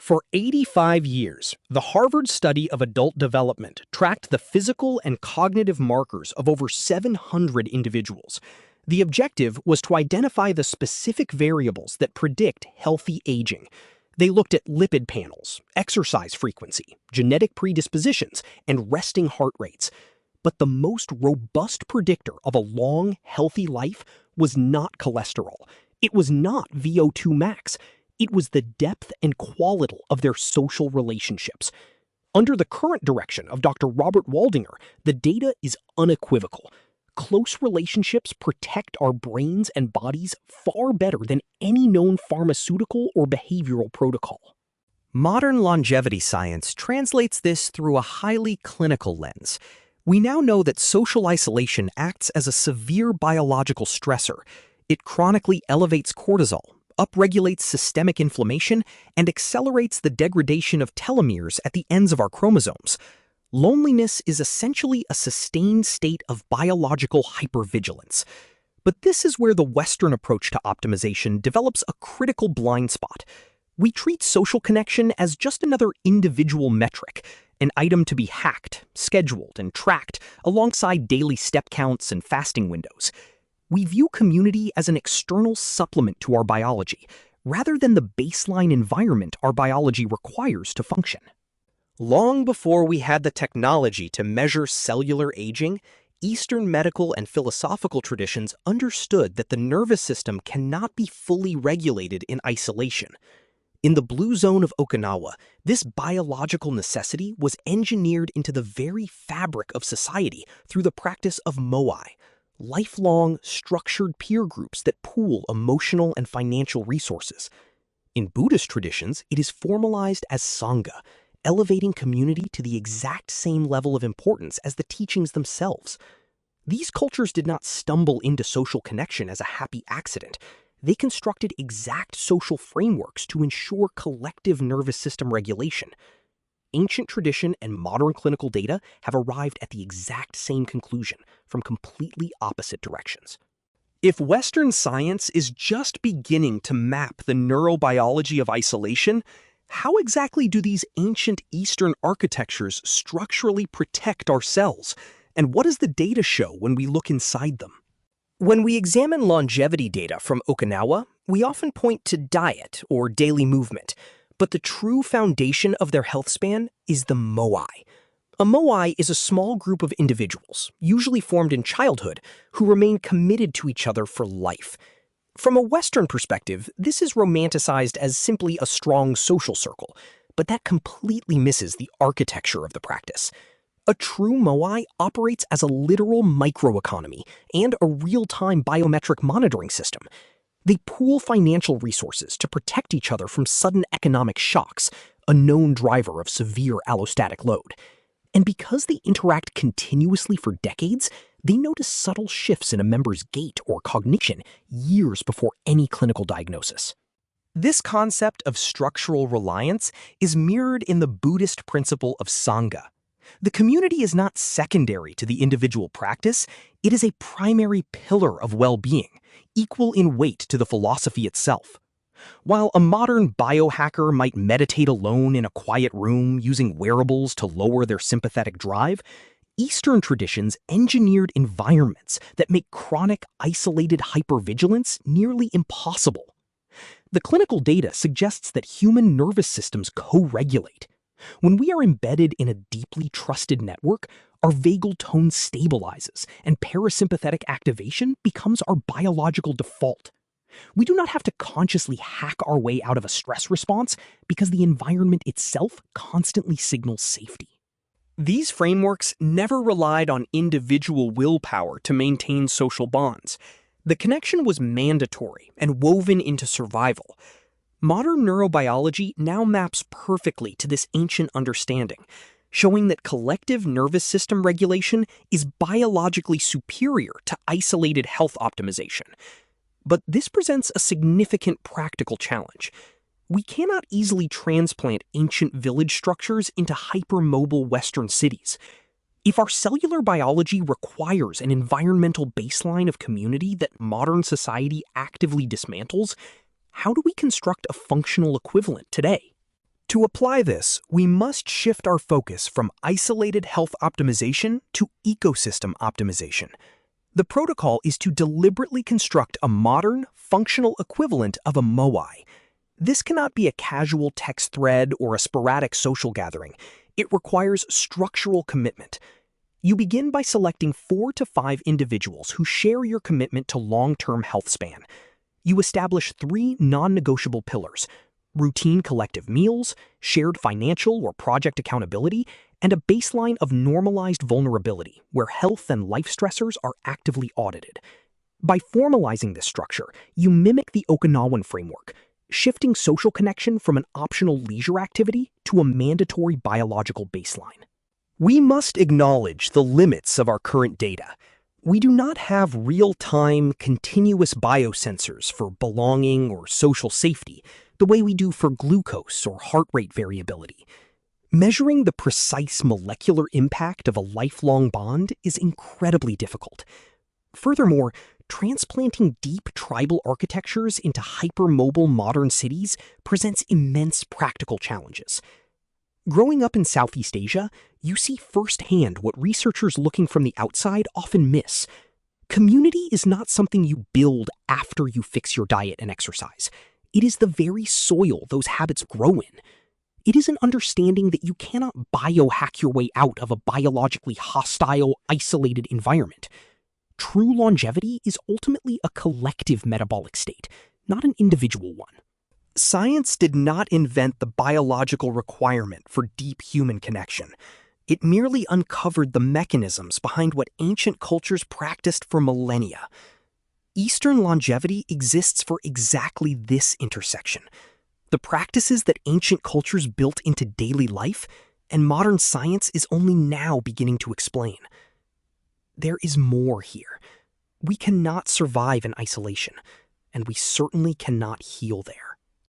For 85 years, the Harvard study of adult development tracked the physical and cognitive markers of over 700 individuals. The objective was to identify the specific variables that predict healthy aging. They looked at lipid panels, exercise frequency, genetic predispositions, and resting heart rates. But the most robust predictor of a long, healthy life was not cholesterol. It was not VO2 max. It was the depth and quality of their social relationships. Under the current direction of Dr. Robert Waldinger, the data is unequivocal. Close relationships protect our brains and bodies far better than any known pharmaceutical or behavioral protocol. Modern longevity science translates this through a highly clinical lens. We now know that social isolation acts as a severe biological stressor. It chronically elevates cortisol, upregulates systemic inflammation, and accelerates the degradation of telomeres at the ends of our chromosomes. Loneliness is essentially a sustained state of biological hypervigilance. But this is where the Western approach to optimization develops a critical blind spot. We treat social connection as just another individual metric, an item to be hacked, scheduled, and tracked alongside daily step counts and fasting windows. We view community as an external supplement to our biology, rather than the baseline environment our biology requires to function. Long before we had the technology to measure cellular aging, Eastern medical and philosophical traditions understood that the nervous system cannot be fully regulated in isolation. In the blue zone of Okinawa, this biological necessity was engineered into the very fabric of society through the practice of Moai, lifelong, structured peer groups that pool emotional and financial resources. In Buddhist traditions, it is formalized as Sangha, elevating community to the exact same level of importance as the teachings themselves. These cultures did not stumble into social connection as a happy accident. They constructed exact social frameworks to ensure collective nervous system regulation. Ancient tradition and modern clinical data have arrived at the exact same conclusion from completely opposite directions. If Western science is just beginning to map the neurobiology of isolation, how exactly do these ancient Eastern architectures structurally protect our cells? And what does the data show when we look inside them? When we examine longevity data from Okinawa, we often point to diet or daily movement. But the true foundation of their health span is the Moai. A Moai is a small group of individuals, usually formed in childhood, who remain committed to each other for life. From a Western perspective, this is romanticized as simply a strong social circle, but that completely misses the architecture of the practice. A true Moai operates as a literal microeconomy and a real-time biometric monitoring system. They pool financial resources to protect each other from sudden economic shocks, a known driver of severe allostatic load. And because they interact continuously for decades, they notice subtle shifts in a member's gait or cognition years before any clinical diagnosis. This concept of structural reliance is mirrored in the Buddhist principle of Sangha. The community is not secondary to the individual practice, it is a primary pillar of well-being, equal in weight to the philosophy itself. While a modern biohacker might meditate alone in a quiet room using wearables to lower their sympathetic drive, Eastern traditions engineered environments that make chronic, isolated hypervigilance nearly impossible. The clinical data suggests that human nervous systems co-regulate. When we are embedded in a deeply trusted network, our vagal tone stabilizes and parasympathetic activation becomes our biological default. We do not have to consciously hack our way out of a stress response because the environment itself constantly signals safety. These frameworks never relied on individual willpower to maintain social bonds. The connection was mandatory and woven into survival. Modern neurobiology now maps perfectly to this ancient understanding, showing that collective nervous system regulation is biologically superior to isolated health optimization. But this presents a significant practical challenge. We cannot easily transplant ancient village structures into hypermobile Western cities. If our cellular biology requires an environmental baseline of community that modern society actively dismantles, how do we construct a functional equivalent today? To apply this, we must shift our focus from isolated health optimization to ecosystem optimization. The protocol is to deliberately construct a modern, functional equivalent of a Moai. This cannot be a casual text thread or a sporadic social gathering. It requires structural commitment. You begin by selecting 4 to 5 individuals who share your commitment to long-term health span. You establish 3 non-negotiable pillars: routine collective meals, shared financial or project accountability, and a baseline of normalized vulnerability where health and life stressors are actively audited. By formalizing this structure, you mimic the Okinawan framework, shifting social connection from an optional leisure activity to a mandatory biological baseline. We must acknowledge the limits of our current data. We do not have real-time, continuous biosensors for belonging or social safety, the way we do for glucose or heart rate variability. Measuring the precise molecular impact of a lifelong bond is incredibly difficult. Furthermore, transplanting deep tribal architectures into hypermobile modern cities presents immense practical challenges. Growing up in Southeast Asia, you see firsthand what researchers looking from the outside often miss. Community is not something you build after you fix your diet and exercise. It is the very soil those habits grow in. It is an understanding that you cannot biohack your way out of a biologically hostile, isolated environment. True longevity is ultimately a collective metabolic state, not an individual one. Science did not invent the biological requirement for deep human connection. It merely uncovered the mechanisms behind what ancient cultures practiced for millennia. Eastern longevity exists for exactly this intersection. The practices that ancient cultures built into daily life, and modern science is only now beginning to explain. There is more here. We cannot survive in isolation, and we certainly cannot heal there.